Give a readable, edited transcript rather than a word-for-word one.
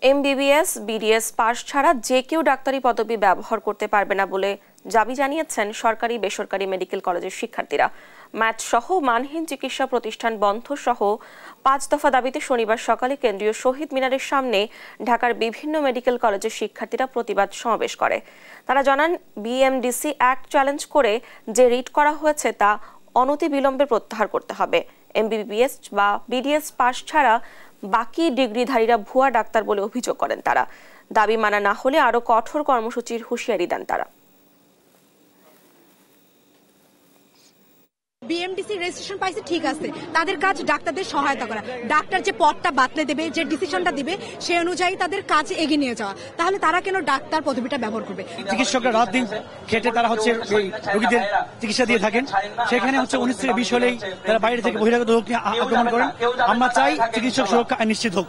MBBS, BDS pass ছাড়া যে কেউ ডাক্তারি পদবি ব্যবহার করতে পারবে না বলে দাবি জানিয়েছেন সরকারি বেসরকারি মেডিকেল কলেজের শিক্ষার্থীরা। ম্যাথ সহ মানহীন চিকিৎসা প্রতিষ্ঠান বন্ধ সহ 5 দফা দাবিতে শনিবার সকালে কেন্দ্রীয় শহীদ মিনারের সামনে ঢাকার বিভিন্ন মেডিকেল কলেজের শিক্ষার্থীরা প্রতিবাদ সমাবেশ করে। তারা জানান, বিএমডিসি অ্যাক্ট চ্যালেঞ্জ করে যে রিট করা হয়েছে তা অনতিবিলম্বে প্রত্যাহার করতে হবে। এমবিবিএস বা বিডিএস পাস ছাড়া বাকি ডিগ্রিধারীরা ভুয়া ডাক্তার বলে অভিযোগ করেন তারা। দাবি মানা না হলে আরো কঠোর কর্মসূচির হুঁশিয়ারি দেন তারা। বিএমডিসি রেজিস্ট্রেশন পাইছে, ঠিক আছে, তাদের কাজ ডাক্তারদের সহায়তা করা, ডাক্তার যে পদটা বাতলে দেবে, যে ডিসিশনটা দিবে সেই অনুযায়ী তাদের কাজ এগিয়ে নিয়ে যাওয়া। তাহলে তারা কেন ডাক্তার পদবিটা ব্যবহার করবে? চিকিৎসকরা রাত দিন খেটে তারা এই রোগীদের চিকিৎসা দিয়ে থাকেন। সেখানে 19 থেকে 20 হলেই তারা বাইরে থেকে বহিরাগত রোগ নিয়ে আক্রমণ করেন। আমরা চাই চিকিৎসক সুরক্ষা নিশ্চিত হোক।